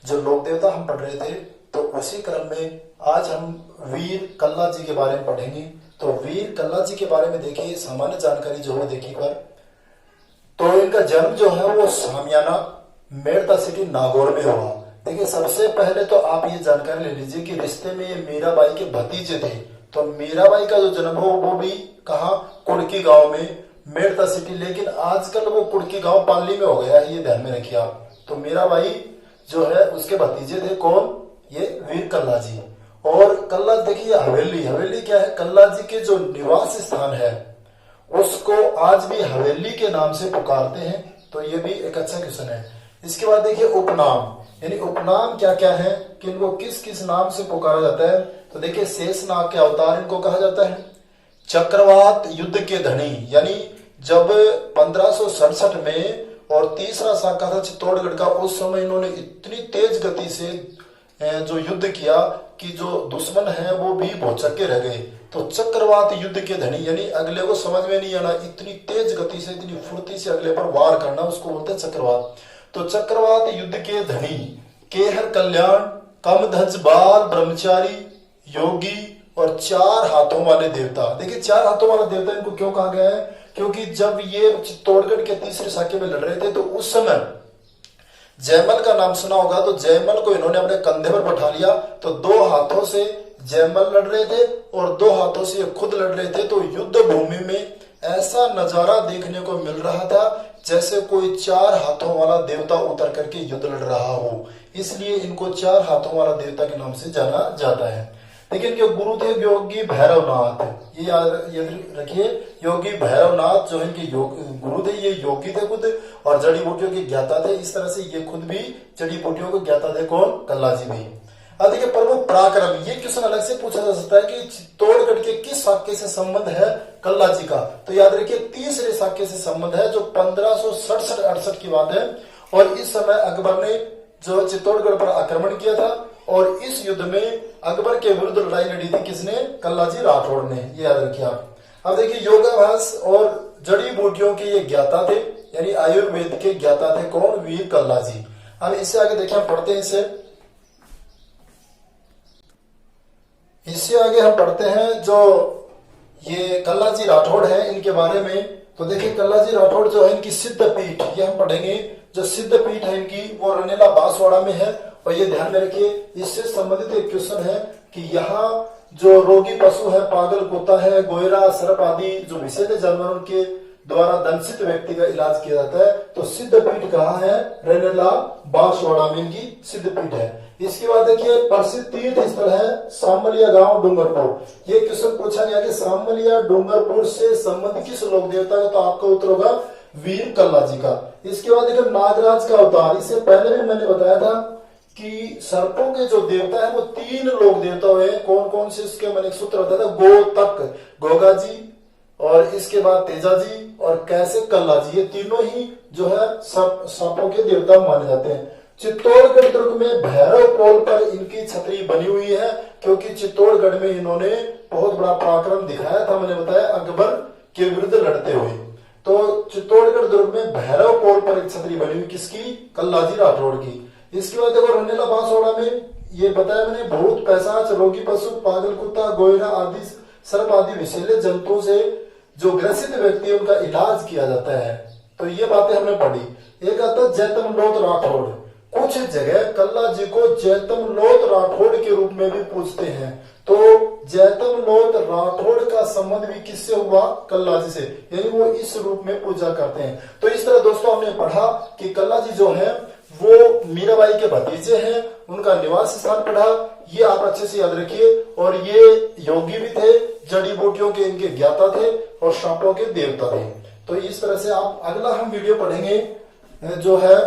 जो लोक देवता हम पढ़ रहे थे, तो उसी क्रम में आज हम वीर कल्ला जी के बारे में पढ़ेंगे। तो वीर कल्ला जी के बारे में देखिए, सामान्य जानकारी जो है देखिए पर, तो इनका जन्म जो है वो सामियाना मेड़ता सिटी नागौर में हुआ। देखिए सबसे पहले तो आप ये जानकारी ले लीजिए कि रिश्ते में ये मीराबाई के भतीजे थे। तो मीराबाई का जो जन्म हो वो भी कहा, कुड़की गांव में, मेड़ता सिटी। लेकिन आजकल वो कुड़की गांव पाली में हो गया है, ये ध्यान में रखिए आप। तो मीराबाई जो है उसके भतीजे थे कौन, ये वीर कल्ला जी। और कल्ला देखिए हवेली, हवेली क्या है, कल्ला जी के जो निवास स्थान है उसको आज भी हवेली के नाम से पुकारते हैं। तो ये भी एक अच्छा क्वेश्चन है। इसके बाद देखिए उपनाम, यानी उपनाम क्या क्या है, कि इनको किस किस नाम से पुकारा जाता है। तो देखिए शेषनाग के अवतार इनको कहा जाता है, चक्रवात युद्ध के धनी, यानी जब 1567 में और तीसरा साका था चित्तौड़गढ़ का, उस समय इन्होंने इतनी तेज गति से जो युद्ध किया कि जो दुश्मन है वो भी भौचक्के रह गए। तो चक्रवात युद्ध के धनी, यानी अगले को समझ में नहीं आना, इतनी तेज गति से, इतनी फुर्ती से अगले पर वार करना, उसको बोलते हैं चक्रवात। तो चक्रवात युद्ध के धनी, केहर कल्याण, कमध्वज बाल ब्रह्मचारी, योगी और 4 हाथों वाले देवता। देखिए 4 हाथों वाला देवता इनको क्यों कहा गया है, क्योंकि जब ये चित्तौड़गढ़ के तीसरे साके में लड़ रहे थे तो उस समय जयमल का नाम सुना होगा, तो जयमल को इन्होंने अपने कंधे पर बैठा लिया। तो 2 हाथों से जयमल लड़ रहे थे और 2 हाथों से ये खुद लड़ रहे थे। तो युद्ध भूमि में ऐसा नजारा देखने को मिल रहा था जैसे कोई 4 हाथों वाला देवता उतर करके युद्ध लड़ रहा हो, इसलिए इनको 4 हाथों वाला देवता के नाम से जाना जाता है। लेकिन इनके गुरु थे योगी भैरवनाथ, ये याद रखिए, योगी भैरवनाथ जो है इनके गुरु थे, ये योगी थे खुद और जड़ी बूटियों के ज्ञाता थे। इस तरह से ये खुद भी जड़ी बूटियों के ज्ञाता थे, कौन, कल्ला जी भी। अब देखिए प्रमुख पराक्रम, ये क्वेश्चन अलग से पूछा जा सकता है कि चित्तौड़गढ़ के किस साक्य से संबंध है कल्ला जी का। तो याद रखिए तीसरे साक्य से संबंध है, जो 1567-68 की बात है। और इस समय अकबर ने जो चित्तौड़गढ़ पर आक्रमण किया था और इस युद्ध में अकबर के विरुद्ध लड़ाई लड़ी थी किसने, कल्ला जी राठौड़ ने, ये याद रखिए आप। अब देखिए योगाभ्यास और जड़ी बूटियों के ये ज्ञाता थे, यानी आयुर्वेद के ज्ञाता थे, कौन, वीर कल्ला जी। अब इससे आगे देखिए हम पढ़ते हैं, इससे आगे हम पढ़ते हैं जो ये कल्ला जी राठौड़ है इनके बारे में। तो देखिए कल्ला जी राठौड़ जो है इनकी सिद्ध पीठ, ये हम पढ़ेंगे, जो सिद्ध पीठ है इनकी वो रनेला बांसवाड़ा में है। और ये ध्यान में रखिए, इससे संबंधित एक क्वेश्चन है कि यहाँ जो रोगी पशु है, पागल कुत्ता है, गोयरा, सर्प आदि जो विषैले जानवरों के द्वारा दंशित व्यक्ति का इलाज किया जाता है। तो सिद्ध पीठ कहाँ है, रनेला बांसवाड़ा में इनकी सिद्ध पीठ है। इसके बाद देखिए प्रसिद्ध तीर्थ स्थल है सामलिया गांव डूंगरपुर। ये क्वेश्चन पूछा गया कि सामलिया डूंगरपुर से संबंधित किस लोक देवता का, तो आपका उत्तर होगा वीर कल्ला जी का। इसके बाद देखिए नागराज का अवतार, इससे पहले भी मैंने बताया था कि सर्पों के जो देवता है वो 3 लोक देवता हुए, कौन कौन से, इसके मैंने एक सूत्र बताया था, गोतक गोगा जी, और इसके बाद तेजा जी और कैसे कल्ला जी, ये तीनों ही जो है सर्पों के देवता माने जाते हैं। चित्तौड़गढ़ दुर्ग में भैरव पोल पर इनकी छतरी बनी हुई है, क्योंकि चित्तौड़गढ़ में इन्होंने बहुत बड़ा पराक्रम दिखाया था, मैंने बताया, अकबर के विरुद्ध लड़ते हुए। तो चित्तौड़गढ़ दुर्ग में भैरव पोल पर एक छतरी बनी हुई, किसकी, कल्ला जी राठौड़ की। इसके बाद देखो रनेला बांसवाड़ा में ये बताया मैंने, भूत पैसाच, रोगी पशु, पागल कुत्ता, गोयरा आदि सर्प आदि विषैले जंतुओं से जो ग्रसित व्यक्ति उनका इलाज किया जाता है। तो ये बातें हमने पढ़ी। एक आता जैतमलोत राठौड़, कुछ जगह कल्ला जी को जैतमलोत राठौड़ के रूप में भी पूछते हैं। तो जैतमलोत राठौड़ का संबंध भी किससे हुआ, कल्ला जी से, यानी वो इस रूप में पूजा करते हैं। तो इस तरह दोस्तों हमने पढ़ा कि कल्ला जी जो है वो मीराबाई के भतीजे हैं, उनका निवास स्थान पढ़ा, ये आप अच्छे से याद रखिए। और ये योगी भी थे, जड़ी बूटियों के इनके ज्ञाता थे और सांपों के देवता थे। तो इस तरह से आप अगला हम वीडियो पढ़ेंगे जो है,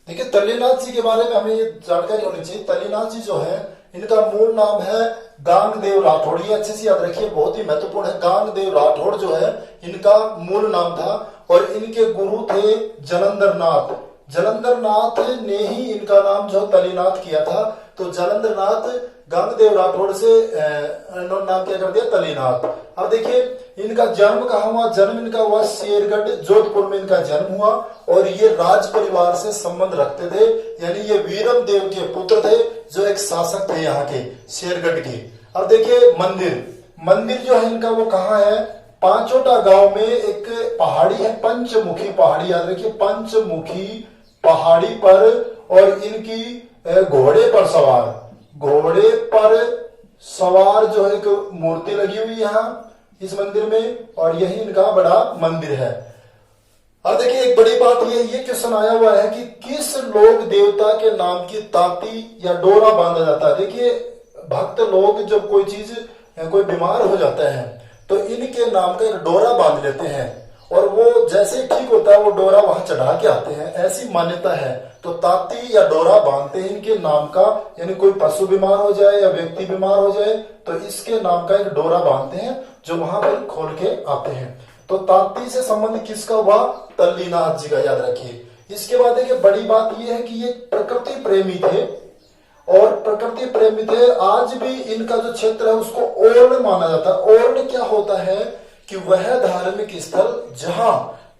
देखिए तल्लीनाथ जी के बारे में हमें ये जानकारी होनी चाहिए। तल्लीनाथ जी जो है इनका मूल नाम है गांगदेव राठौड़, ये अच्छे से याद रखिए, बहुत ही महत्वपूर्ण है। गांगदेव राठौड़ जो है इनका मूल नाम था और इनके गुरु थे जलंधर नाथ। जालंधर नाथ ने ही इनका नाम जो तलीनाथ किया था। तो जालंधर नाथ गंगदेव राठौड़ से इन्होंने नाम क्या कर दिया, तलीनाथ। अब देखिए इनका जन्म कहाँ हुआ, जन्म इनका हुआ शेरगढ़ जोधपुर में इनका जन्म हुआ, और ये राज परिवार से संबंध रखते थे, यानी ये वीरम देव के पुत्र थे जो एक शासक थे यहाँ के शेरगढ़ के। अब देखिए मंदिर जो है इनका वो कहाँ है, पांचोटा गांव में एक पहाड़ी है, पंचमुखी पहाड़ी, याद रखिए पंचमुखी पहाड़ी पर, और इनकी घोड़े पर सवार जो है एक मूर्ति लगी हुई यहाँ इस मंदिर में, और यही इनका बड़ा मंदिर है। अब देखिए एक बड़ी बात ये क्वेश्चन आया हुआ है कि किस लोक देवता के नाम की ताती या डोरा बांधा जाता है। देखिए भक्त लोग जब कोई बीमार हो जाता है तो इनके नाम का एक डोरा बांध लेते हैं, और वो जैसे ठीक होता है वो डोरा वहां चढ़ा के आते हैं, ऐसी मान्यता है। तो ताती या डोरा बांधते हैं इनके नाम का, यानी कोई पशु बीमार हो जाए या व्यक्ति बीमार हो जाए तो इसके नाम का एक डोरा बांधते हैं जो वहां पर खोल के आते हैं। तो ताती से संबंध किसका हुआ, तल्लीनाथ जी का, याद रखिए। इसके बाद देखिए बड़ी बात यह है कि ये प्रकृति प्रेमी थे, और प्रकृति प्रेमी थे। आज भी इनका जो क्षेत्र है उसको ओर्ण माना जाता है। ओर्ण क्या होता है कि वह धार्मिक स्थल जहां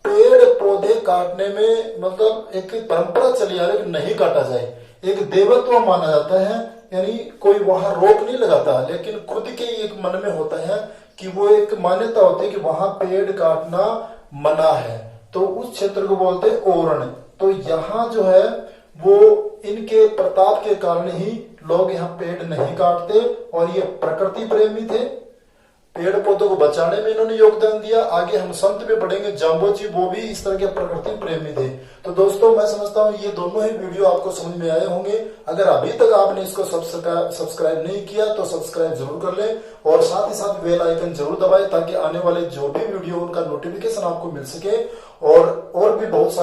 पेड़ पौधे काटने में मतलब एक परंपरा चली आ रही है नहीं काटा जाए, एक देवत्व माना जाता है, यानी कोई वहां रोक नहीं लगाता, लेकिन खुद के एक मन में होता है कि वो एक मान्यता होती है कि वहां पेड़ काटना मना है, तो उस क्षेत्र को बोलते हैं ओर्ण। तो यहाँ जो है वो इनके प्रताप के कारण ही लोग यहाँ पेड़ नहीं काटते, और ये प्रकृति प्रेमी थे, पेड़ पौधों को बचाने में इन्होंने योगदान दिया। आगे हम संत में पढ़ेंगे जाम्बोजी, वो भी इस तरह के प्रकृति प्रेमी थे। तो दोस्तों मैं समझता हूँ ये दोनों ही वीडियो आपको समझ में आए होंगे। अगर अभी तक आपने इसको सब्सक्राइब नहीं किया तो सब्सक्राइब जरूर कर लें, और साथ ही साथ बेल आइकन जरूर दबाएं ताकि आने वाले जो भी वीडियो उनका नोटिफिकेशन आपको मिल सके, और भी बहुत